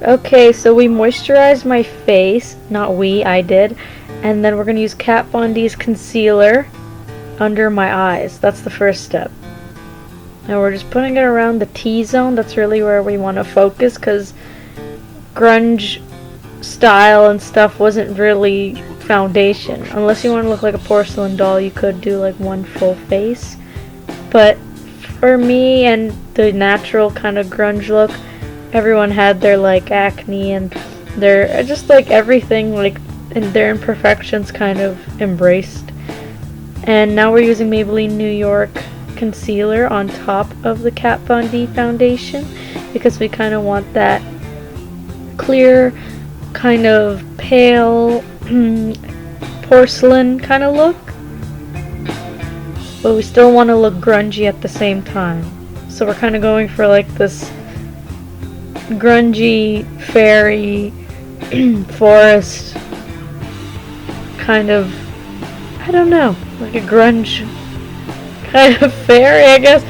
Okay, so we moisturized my face. Not we, I did. And then we're going to use Kat Von D's concealer under my eyes. That's the first step. And we're just putting it around the T-zone. That's really where we want to focus, because grunge style and stuff wasn't really foundation. Unless you want to look like a porcelain doll, you could do like one full face. But for me and the natural kind of grunge look, everyone had their like acne and their just like everything like and their imperfections kind of embraced. And now we're using Maybelline New York concealer on top of the Kat Von D foundation, because we kind of want that clear, kind of pale porcelain kind of look, but we still want to look grungy at the same time. So we're kind of going for like this grungy fairy forest kind of, I don't know, like a grunge kind of fairy, I guess.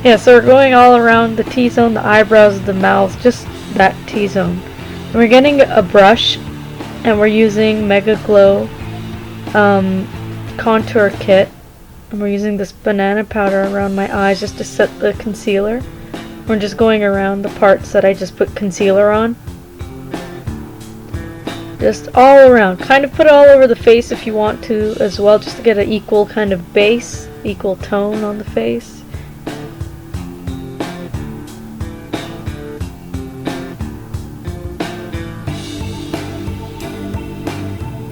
Yeah, so we're going all around the T-zone, the eyebrows, the mouth, just that T-zone. And we're getting a brush, and we're using Mega Glow contour kit, and we're using this banana powder around my eyes just to set the concealer. We're just going around the parts that I just put concealer on. Just all around. Kind of put it all over the face if you want to as well, just to get an equal kind of base, equal tone on the face.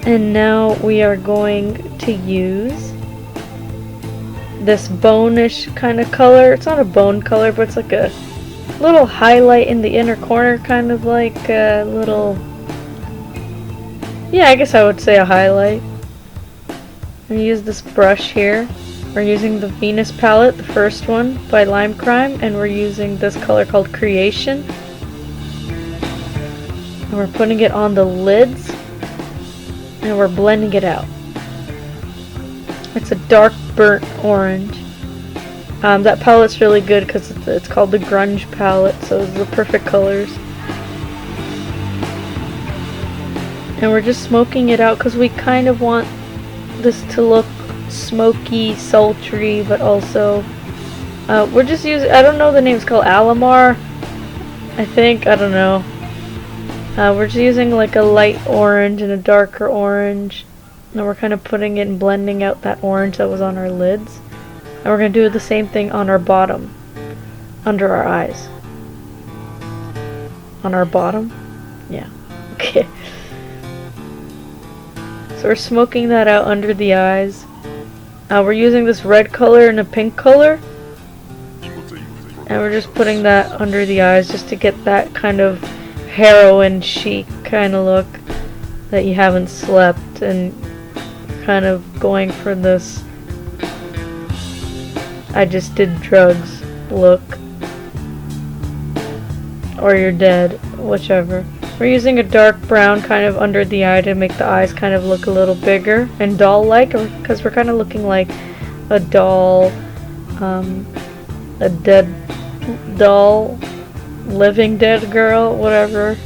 And now we are going to use this bone-ish kind of color. It's not a bone color, but it's like a little highlight in the inner corner, kind of like a little, yeah, I guess I would say a highlight. And use this brush here. We're using the Venus palette, the first one by Lime Crime, and we're using this color called Creation. And we're putting it on the lids, and we're blending it out. It's a dark burnt orange. That palette's really good because it's called the Grunge palette, so it's the perfect colors. And we're just smoking it out because we kind of want this to look smoky, sultry, but also we're just using, I don't know the name, it's called Alamar, I think, I don't know. We're just using like a light orange and a darker orange, and we're kind of putting it and blending out that orange that was on our lids. And we're going to do the same thing on our bottom, under our eyes. On our bottom? Yeah. Okay. So we're smoking that out under the eyes. We're using this red color and a pink color. And we're just putting that under the eyes just to get that kind of heroin chic kind of look that you haven't slept, and kind of going for this I just did drugs look, or you're dead, whichever. We're using a dark brown kind of under the eye to make the eyes kind of look a little bigger and doll-like, because we're kind of looking like a doll, a dead doll, living dead girl, whatever.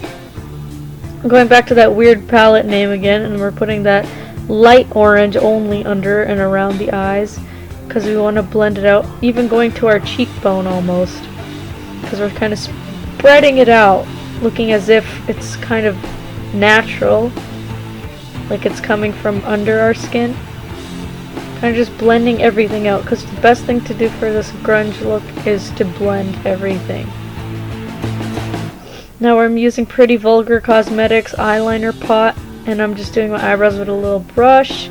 I'm going back to that weird palette name again, and we're putting that light orange only under and around the eyes, because we want to blend it out, even going to our cheekbone almost, because we're kind of spreading it out, looking as if it's kind of natural, like it's coming from under our skin. Kind of just blending everything out, because the best thing to do for this grunge look is to blend everything. Now I'm using Pretty Vulgar Cosmetics eyeliner pot, and I'm just doing my eyebrows with a little brush.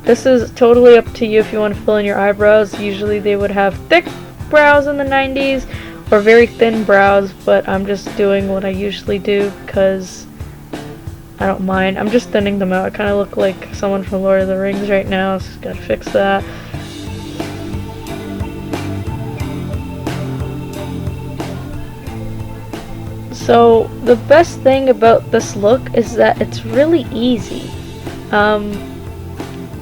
This is totally up to you if you want to fill in your eyebrows. Usually they would have thick brows in the 90s, or very thin brows, but I'm just doing what I usually do because I don't mind. I'm just thinning them out. I kind of look like someone from Lord of the Rings right now, so gotta fix that. So the best thing about this look is that it's really easy.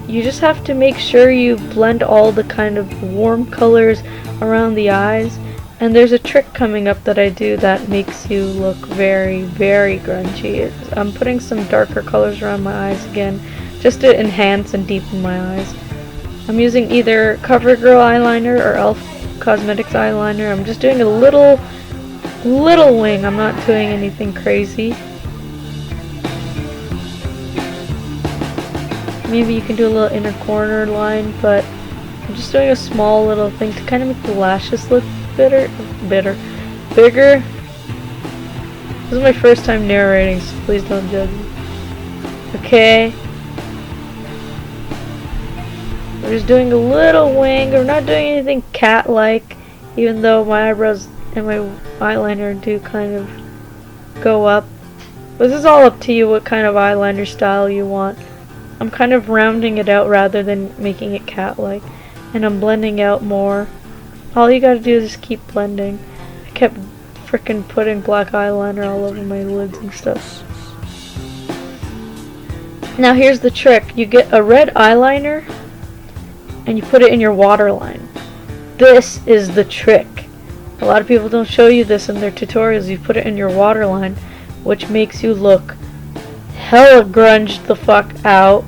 You just have to make sure you blend all the kind of warm colors around the eyes, And there's a trick coming up that I do that makes you look very, very grungy. I'm putting some darker colors around my eyes again, just to enhance and deepen my eyes. I'm using either CoverGirl eyeliner or e.l.f. Cosmetics eyeliner. I'm just doing a little wing. I'm not doing anything crazy. Maybe you can do a little inner corner line, but I'm just doing a small little thing to kind of make the lashes look bigger. This is my first time narrating, so please don't judge me. Okay. We're just doing a little wing. We're not doing anything cat-like, even though my eyebrows and my eyeliner do kind of go up. But this is all up to you what kind of eyeliner style you want. I'm kind of rounding it out rather than making it cat-like. And I'm blending out more. All you gotta do is just keep blending. I kept frickin' putting black eyeliner all over my lids and stuff. Now here's the trick. You get a red eyeliner and you put it in your waterline. This is the trick. A lot of people don't show you this in their tutorials. You put it in your waterline, which makes you look hella grunged the fuck out.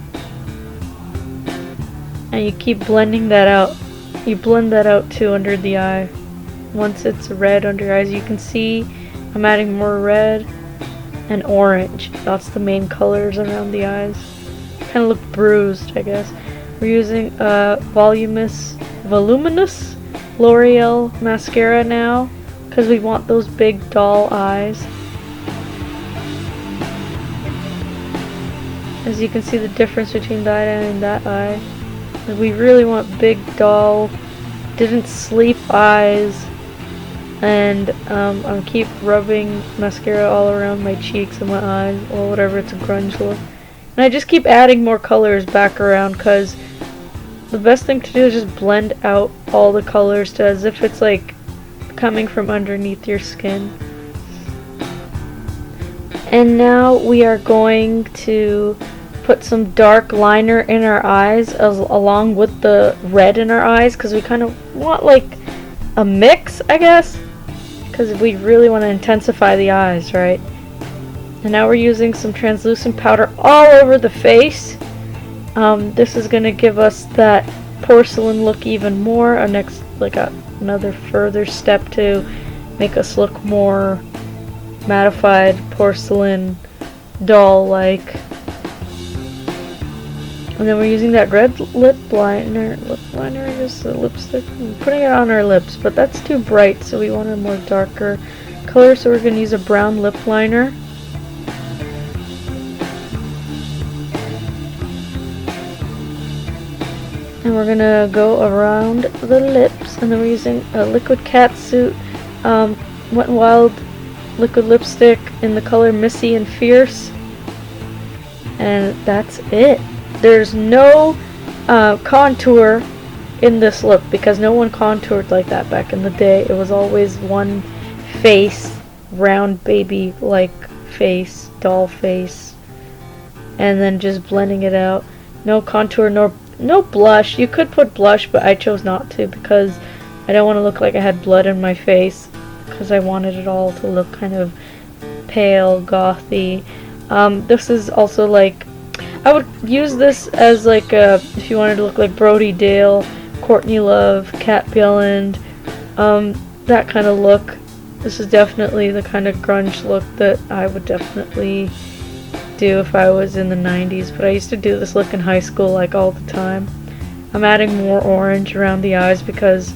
And you keep blending that out. You blend that out too under the eye. Once it's red under your eyes, you can see I'm adding more red and orange. That's the main colors around the eyes. Kind of look bruised, I guess. We're using voluminous L'Oreal mascara now because we want those big doll eyes. As you can see the difference between that eye and that eye. We really want big doll, didn't sleep eyes, and I keep rubbing mascara all around my cheeks and my eyes, or whatever, it's a grunge look. And I just keep adding more colors back around because the best thing to do is just blend out all the colors to as if it's like coming from underneath your skin. And now we are going to put some dark liner in our eyes along with the red in our eyes because we kind of want like a mix, I guess, because we really want to intensify the eyes, right? And now we're using some translucent powder all over the face. This is going to give us that porcelain look even more, another further step to make us look more mattified, porcelain, doll-like. And then we're using that red lip liner, just a lipstick, and putting it on our lips, but that's too bright, so we want a more darker color, so we're going to use a brown lip liner. And we're going to go around the lips, and then we're using a liquid catsuit, Wet n Wild liquid lipstick in the color Missy and Fierce. And that's it. There's no contour in this look because no one contoured like that back in the day. It was always one face, round baby like face, doll face, and then just blending it out. No contour, no blush. You could put blush, but I chose not to because I don't want to look like I had blood in my face because I wanted it all to look kind of pale, gothy. This is also like, I would use this as like if you wanted to look like Brody Dale, Courtney Love, bjelland, that kind of look. This is definitely the kind of grunge look that I would definitely do if I was in the 90s, but I used to do this look in high school like all the time. I'm adding more orange around the eyes because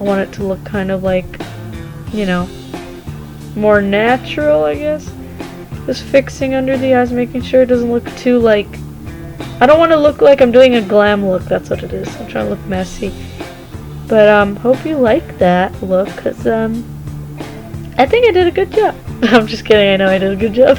I want it to look kind of like, you know, more natural, I guess. Just fixing under the eyes, making sure it doesn't look too like, I don't want to look like I'm doing a glam look, that's what it is. I'm trying to look messy. But hope you like that look, because I think I did a good job. I'm just kidding, I know I did a good job.